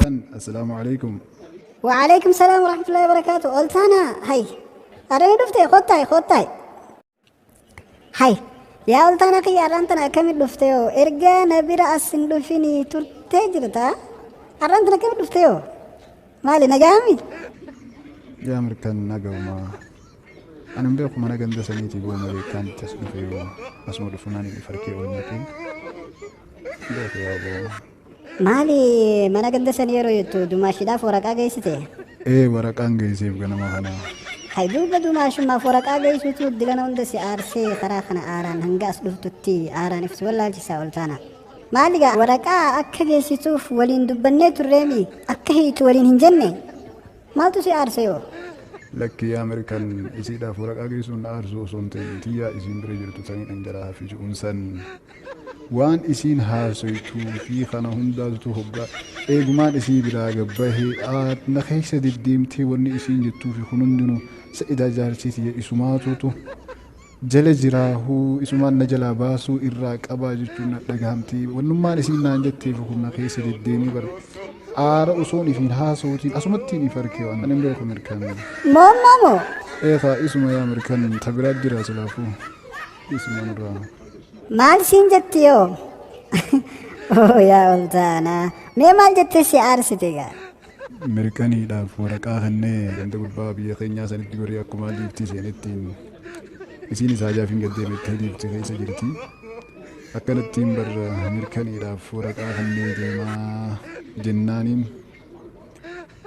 أميركان السلام عليكم. وعليكم السلام ورحمة الله وبركاته. قلت أنا هاي أراني دفتي خدتاي هاي يا قلت أنا كي أرانتنا كم دفتيو إرجع نبير أسن دفيني ترتجرتا أرانتنا كم دفتيو مالي نجامي يا أميركان نجوما أنا مبيكم أنا جند سنيتي بو أمريكان تسلفيو أسمو دفناني فركي والمكين بيك يا أبو مالي mana ganda saniyero yetto dumaashidhaaf waraqaa geessite waraqaan geesseef ganama kana hayduuba dumaashummaaf waraqaa geessutu dilana hunda si aarsee karaa kana aaraan hanga as dhuftutti aaraan ibsi wallaalchisaa ol taana maaligaa waraqaa akka geessituuf waliin dubbannee turreemi akka hiitu waliin hin jenne maaltu si aarseyo lakki yaa Ameerikaan isiidhaaf waraqaa geessuun aarsuu osoo hin ta'in tiyyaa isiin bira jirtu ta'in dhangala'aa fi ju'uunsan waan isiin haasoytuu fi kana hundaatu hoggaa eegumaan isii biraa gabbahee na keessa deddeemtee wanni isiin jettuu fi kun hundinuu sa'idaa jaarsiiti isumaatutu jala jiraahuu isumaan na jalaa baasuu irraa qabaa jechuun na dhagahamtii wannummaan isiin naan jetteef kun na keessa deddeemee bara aara osoon ifiin haasootiin asumattiin if arkee waan ani beeku Ameerikaan moommamo eegaa isuma yaa Ameerikaan tabiraa jira silaafuu isuma nurraa maal siin jettiyo yaa ol taana mee maal jettee si aarsite gaa Ameerikaaniidhaaf waraqaa kannee ganda gurbaa biyya keenyaa sanitti gorii akkuma liiftii seenettiin isiin isaa jaafiin gaddeemettee liiftii keessa jirti akkanattiin barra Ameerikaaniidhaaf waraqaa kannee deemaa jennaaniin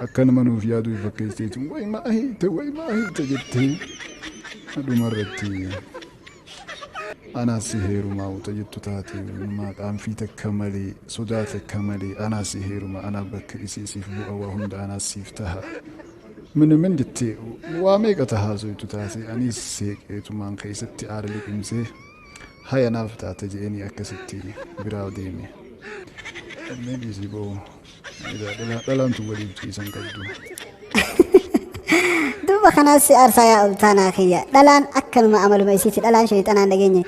akkanuma nuuf yaaduu fakkeesseetiin way maahiite jettee dhumarratti أنا سهير ما وتجدت تاتي ما قام في تكملي صدات كملي أنا سهير ما أنا بك إسيسي فبو أوهم أنا سيفتها من جتي واميك تهازو تاتي أني سيك إتمان كيستي أرلي إمسي هاي أنا فتاتي جيني أكستي براو ديمي نبي سيبو إذا دلان تولي بتيسان كدو duuba kanaas si aarsaa yaa ol taanaa kiyya dhalaan akkanuma amaluma isiiti dhalaan shayxanaan dhageenye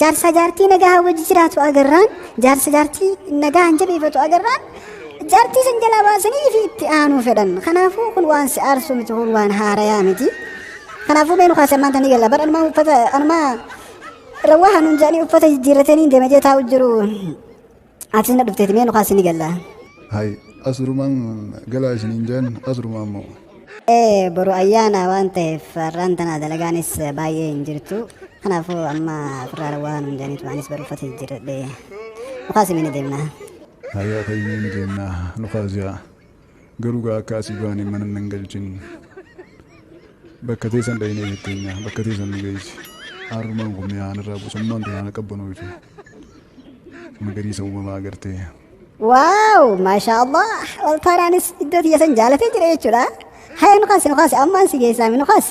jaarsa jaartii nagaa wajji jiraatu agarraan jaarsa jaartii nagaa hin jabeeffatu agarraan jaartii san jalaa baasanii fi itti aanuu fedhan kanaafuu kun waan si aarsu miti kun waan haarayaa miti kanaafuu beenu kaasee maanta ni galla bar anumaa uffata anumaa rawwaa hanuun jedhanii uffata jijjiirratanii deeme jee taa'u jiru atis na dhufteeti meenu kaasee ni galla hay asrumaan galaa isiniin jeen asrumaan moo boru ayyaana waan ta'eef har'aan tana dalagaanis baay'ee hin jirtu kanaafuu amma firraara waan hundaniitu anis bar uffata jijjiirradhe nukaasi mini deemna hayyaa kayyuu ni deemna nukaasiyaa garuu gaa akka asii baanee mana nan galchin bakka teessan dhayinee jetteenya bakka teessan nu geessi harrumaan qubne aanirraa bosonnoon ta'an qabbanooytu magariisa uumamaa agartee waaw maashaa allah ol taanaanis iddoo tiyyasan jaalatee jira jechuudha هاي نقاس أما سيجي سامي نقاس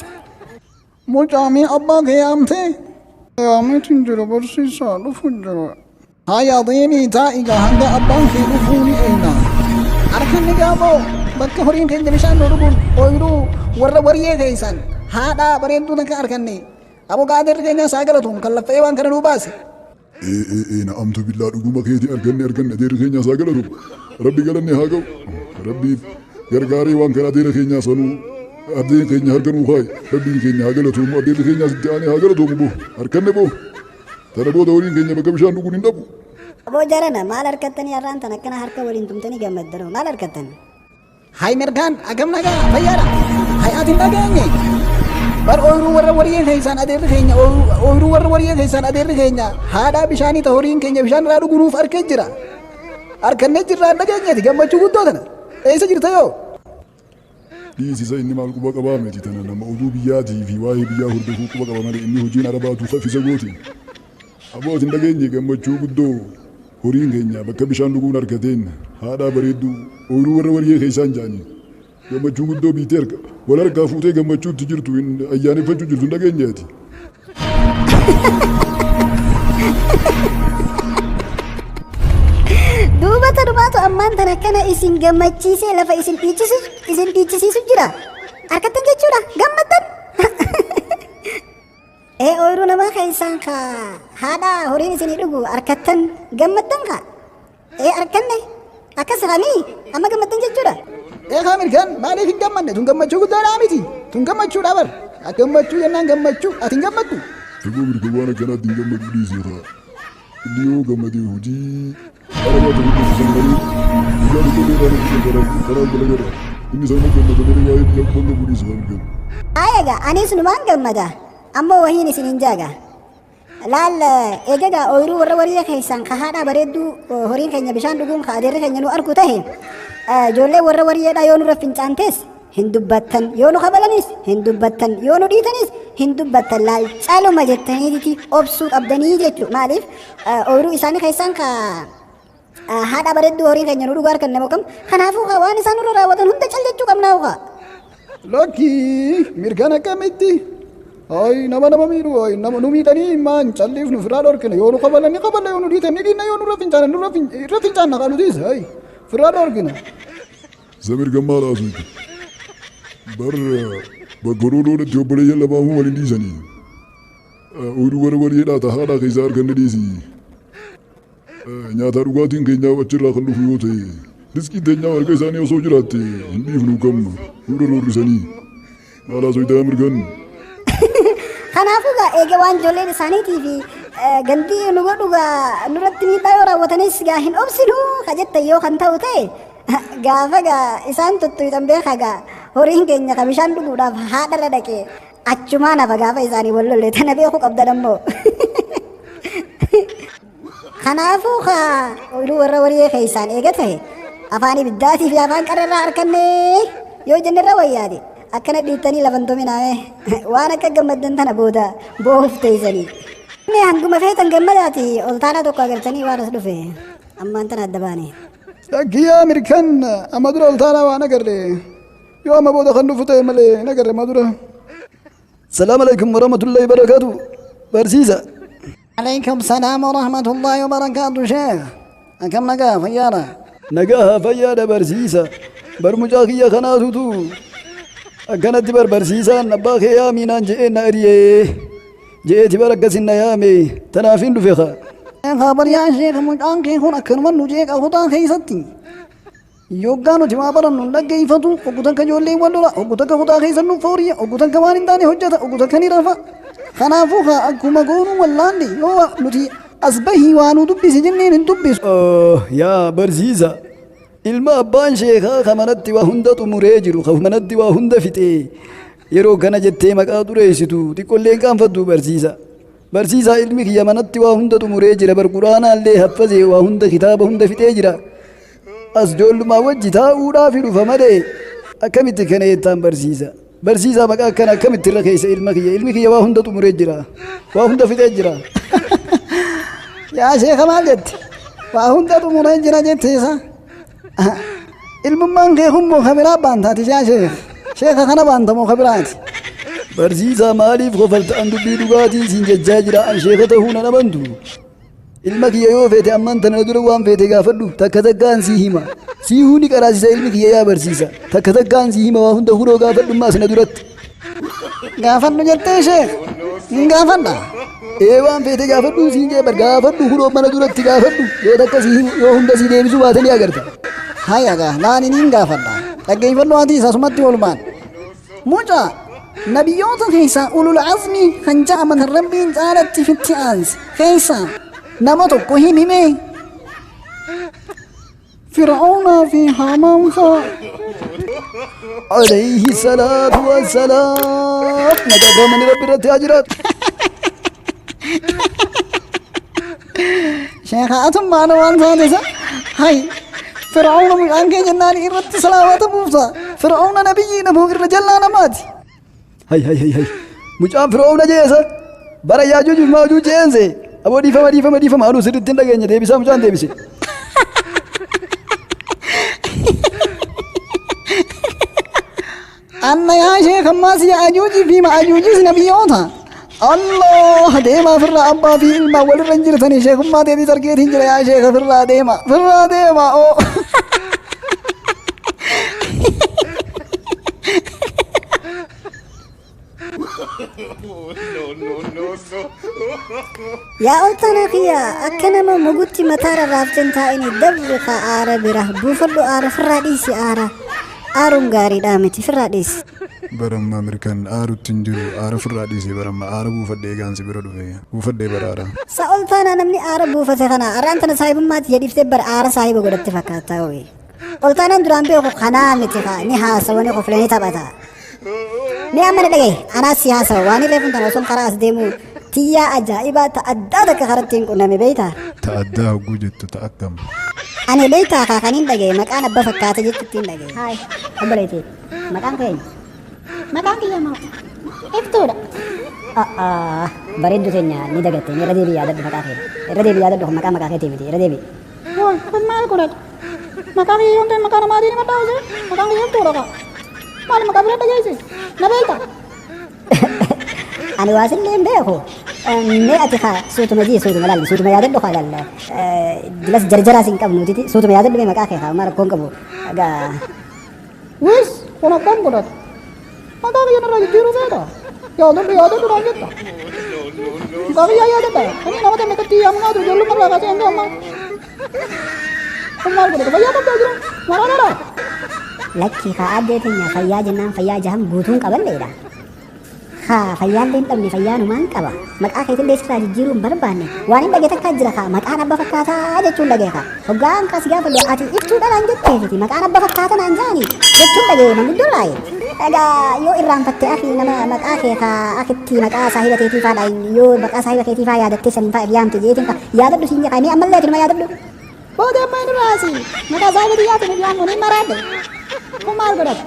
مجامي أبا قيامتي قيامي تنجر برسي سالو فجر هاي أضيمي تائقا هنده أبا في رفوني إينا أركن نجابو بك هورين كن جمشان نوربون ويرو ورية كيسان هذا بريدو نك أركني أبو قادر كينا ساقلتهم كلف إيوان كنو باسي إيه نعمت بالله رقوما كيتي أركن دير كينا ساقلتهم ربي قالني هاقو ربي gargaarii waan kana adeera keenyaa sanuu addeen keenya harkanuu kaayi rabbiin keenya haa galatuumu adeerri keenyaas itti aanee haa galatuumu boo harkanne boo tana booda waliin keenya bakka bishaan dhuguun hin dhabu. Aboo jarana maal harkattanii har'aan tan akkana harka waliin tumtanii gammaddanoo maal harkattan? Hayi mirgaan agam nagaa fayyaadha hayi ati hin dhageenye bar ooyiruu warra wariyee keessaan adeerri keenya ooyiruu warra wariyee keessaan adeerri keenya haadhaa bishaanii ta horiin keenya bishaan irraa dhugunuuf harkee jira harkannee jirraa hin dhageenyeeti gammachuu guddoo tana eessa jirta yoo? Dhiisisa inni maal quba qabaa miti tana nama oduu biyyaatii fi waa'ee biyyaa hordofuu quba qaba malee inni hojiin arabaatu saffisa gooti. Aboo ati hin dhageenye gammachuu guddoo horiin keenya bakka bishaan dhuguun harkateen haadhaa bareedduu ooyiruu warra wariyee keessaan jaanii gammachuu guddoo biitee wal harkaa fuutee gammachuutti jirtu ayyaaneffachuu jirtu hin dhageenye ati. duubata dhumaatu ammaan tana kana isin gammachiisee lafa isin dhiichisiisu jira harkattan jechuudha gammaddan ooyiruu namaa keessaan ka haadha horiin isinii dhugu harkattan gammaddan ka harkanne akkas kami amma gammaddan jechuudha. Eegaa mirgaan maaliif hin gammanne tun gammachuu guddaadhaa miti tun gammachuudha bar gammachuu jennaan gammachuu ati hin gammaddu. Egaa mirga waan akkanaatti hin gammadu dhiiseera. Inni yoo gammadee hojii arabaa ta'uu keessan garuu guyyaa dhukkubee karaa galagala inni sana gammada malee waa'ee biyyaa qubannoo buliisa waan galu. Egaa anis numaan gammada ammoo wahiin isin hin jaaga. Laal egaa ooyiruu warra wariyyaa keessan ka haadha bareedduu horiin keenya bishaan dhuguun ka adeerri keenya nu argu tahe ijoollee warra wariyyaadhaa yoo nurra fincaantees hin dubbattan yoo nu kabalanis hin dubbattan yoo nu dhiitanis hin dubbattan laal caaluma jettaniiti obsuu qabdanii jechuudha. Maaliif ooyiruu isaanii keessan ka haadha bareedduu horiin keenya nu dhugaa harkan nama kam kanaafuu waan isaan nurra raawwatan hunda cal jechuu qabnaa ukaa. Lakkii mirgaan akkamitti? Ay nama miidhu ay nama nu miidhanii maan calliif nu firaa dhorkine yoo nu qabalan ni qaballa yoo nu dhiitan ni dhiinna yoo nurra fincaana kan nutis ay firaa dhorkine. Zamir gammaa laasuuti. Bar baggoroodhoodhatti obboleeyyan lamaafuu waliin dhiisanii. Ooyiruu warra wariyyeedhaa tahaadhaa keessaa arganne dhiisii. Nyaataa dhugaatiin keenyaa achirraa kan dhufu yoo ta'e riskiin teenyaa harka isaanii osoo jiraatte hin dhiifnu qabnu nurra roorrisanii. Maalaa soyitaa mirgan. Kanaafuu egaa waan ijoolleen isaaniitii fi gandii nu godhugaa nurratti miidhaa yoo raawwatanis gaa hin obsinu ka jettan yoo kan ta'u ta'e gaafa gaa isaan tuttuutan beeka gaa horiin keenya ka bishaan dhuguudhaaf haadharra dhaqee achumaan hafa gaafa isaanii wal lolle tana beekuu qabdan ammoo. Kanaafuu ooyiruu warra wariyyee keessaan eega ta'e afaan ibiddaatii fi afaan qararraa harkannee yoo jennerra wayyaade. Akkana dhiittanii lafan dominaame waan akka gammaddan tana booda boohuuf teessanii. Inni hanguma feetan gammadaati ol taanaa tokko agartanii waan as dhufe ammaan tana adda baane. Dhaggiyaa mirkan amma dura ol taanaa waan agarre yoo amma booda kan dhufu ta'e malee hin agarre amma dura. Salaamu alaikum warahmatullahi wabarakatuh barsiisa. Alaikum salaam warahmatullahi wabarakatuh sheekh. Akkam nagaa fayyaadha. Nagaa fayyaadha barsiisa. Barmucaa kiyya kanaatutu. Akkanatti barsiisaan abbaa kee yaaminaan je'ee na ariyee je'eeti bar akkasin na yaame tanaaf hin dhufe kaa. Bariyaa sheeka mucaan kee kun akkanuma nu jeeqa kutaa keessatti yoggaa nuti waa barannu dhaggeeffatu oggutan ka ijoollee wal lola oggutan ka kutaa keessa nu fooriya oggutan ka waan hin taane hojjeta oggutan ka ni rafa. Kanaafuu kaa akkuma goonuu wallaanne yoo nuti as bahii waa nu dubbisi jenneen hin dubbisu. Yaa barsiisa. Ilma abbaan sheekaa ka manatti waa hunda xumuree jiru ka manatti waa hunda fixee yeroo kana jettee maqaa xureessitu xiqqolleen qaanfattu barsiisa. Barsiisaa ilmi kiyya manatti waa hunda xumuree jira bar quraanaallee haffazee waa hunda kitaaba hunda fixee jira. As joollumaa wajji taa'uudhaaf dhufa malee akkamitti kana jettaan barsiisa. Barsiisaa maqaa akkana akkamitti irra keessa ilmi kiyya waa hunda xumuree jira waa hunda fixee jira. Yaa sheeka maal jette waa hunda xumuree jira jetteesa. Ilmummaan kee kun muka biraa baantaati sheeka kana baanta muka biraati. Barsiisaa maaliif kofalta'an dubbii dhugaatii siin jechaa jira an sheeka ta'uu nan amantu. Ilma kiyya yoo feete amman tana dura waan feete gaafadhu takka takkaan sii hima. Sii hundi qaraasisa ilmi kiyya yaa barsiisa takka takkaan sii hima waa hunda huroo gaafadhummaa sina duratti. Gaafadhu jettee sheek hin gaafadha. Waan feete gaafadhu siin jee bar gaafadhu huroo mana duratti gaafadhu yoo takka sii yoo hunda sii deebisuu baatanii agarta. Hayagaa laani niin gaafadha dhaggeeffannoo ati asumatti oolmaan. Mucaa nabiyyoota keessaa ulul azmii kan ja'aman rabbiin caalatti fitti aanse keessaa nama tokko hin hime. Fir'aunaa fi Haamaan faa. Alayhi salaatu wassalaam nagaagamani rabbi irratti haa jiraatu. Sheekha atummaan waan taatesa hay. فرعون من أنك جنان إرت سلامة موسى فرعون نبي نبوغ الرجال نمات هاي مجام فرعون جيسا برا ياجوج ماجوج جيسا أبو ديفا مارو سرطين لغيني ديبسا مجان ديبسي أنا يا شيخ ماسي أجوج في ماجوج نبيوتا الله ديما فرا أبا في إلما والرنجر ثاني شيخ ما تيدي تركيت هنجر يا شيخ فرا ديما أو no. يا أولتانا خيا أكنا ما مقولتي متارا رافتن تايني دبر خا آرا بره بوفلو آرا فراديسي آرا آرون غاري دامتي فراديس Baramma Amerikan aaru tinjiru aara furraa dhiisee baramma aara buufadhee gaansi bira dhufe buufadhee baraara. سأولتانا نمني آرا بوفته خنا أرانتنا صاحب ما تجديفت بر آرا صاحب قدرت فكاتا وي أولتانا درام بيو خنا متخا نها سواني قفلني تباتا ni amana dagay ana siyasa wani lefun tan son qaras demu tiya ajaiba ta'adda da ka haratin kunna me beita ta'adda gujittu ta'akkam ani beita ka kanin dagay makana ba fakkata jittu tin dagay hay abalete makan kay makan kiya ma eftoda bareddu tenya ni dagatte ni radebi yadad makake radebi yadad do makake tebiti radebi Woi, mal kurat. Makami yung ten makana madi ni mataw se. Makami yung tura ka. Mal makabila ta gaisi. Nabelta. ani wasil lembe ko ne atika sutu maji sutu malal sutu mayadad do khalal dilas jarjara sin kam nutiti sutu mayadad be makake ha mar kon kabo aga Wis, kono kam kurat. Makami yung naraji tiru beta. Yada do rajeta. Makami yada ba. Ani namata mekati amma do jollu marla ka se amma. Mal kurat. Baya ka jira. Marana. lakki ka adde tenya fayya jennan fayya jaham gutun qaban leeda ha fayyan len tabni fayyanu man qaba maqa keetin deesira jijjiruun barbaanne waan hin dhage takka jira ka maqaan abba fakkaata jechuun dhage ka hoggaan kas gaafa ati ibtuu dhalaan jetteeti maqaan abba fakkaata naan jaani jechuun dhage manguddoo laaye dhagaa yoo irraanfatte akhi nama maqaa kee ka akitti maqaa saahiba keetii faadha yoo maqaa saahiba keetii faa yaadattee saniin faa yaamte jeetin ka yaadadhu siin jedha mee ammallee ati nama yaadadhu Bode main rasi. Maka saya dia tu ni yang ni marade. Kumar kurat.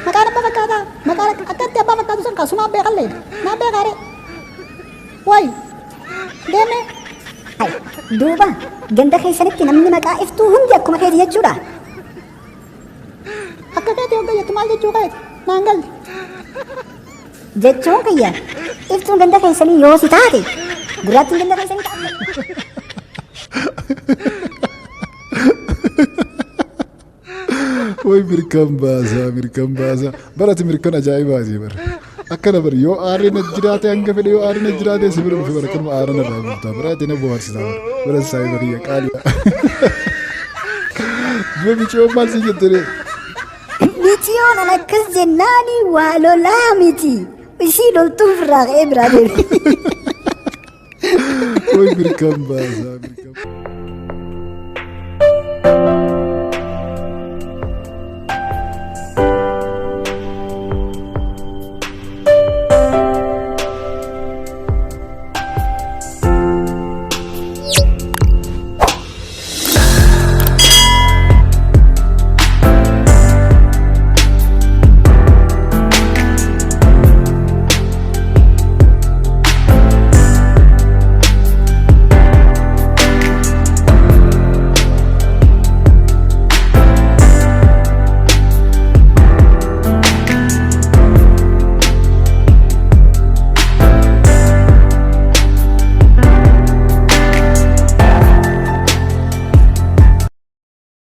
Maka apa kata? Maka akan tiap apa kata sen kasuma be kalle. Na be kare. Woi. Deme. ay duuba ganda keessanitti namni maqaa iftuu hundi akkuma keeti jechuudha Akka kete yoga ya tumal jechu kait. Nangal. jechuun kiyya iftuun ganda keessanii yoo si taate gurraattiin ganda keessanii taate Woi mirkan baasa barati mirkan ajaa'ibaati bar akkana bar yoo aarri na jiraate hanga fedhe yoo aarri na jiraate si bira dhufe bar kanuma aara na raamta barati na bohaarsiisa bar bara saayi bakiyya qaaliidha duba michoo maal si jettire michiyoon an akkas jennaani waa lolaa miti ishii loltuuf irraa ka'ee biraa deebi Woi mirkan baasa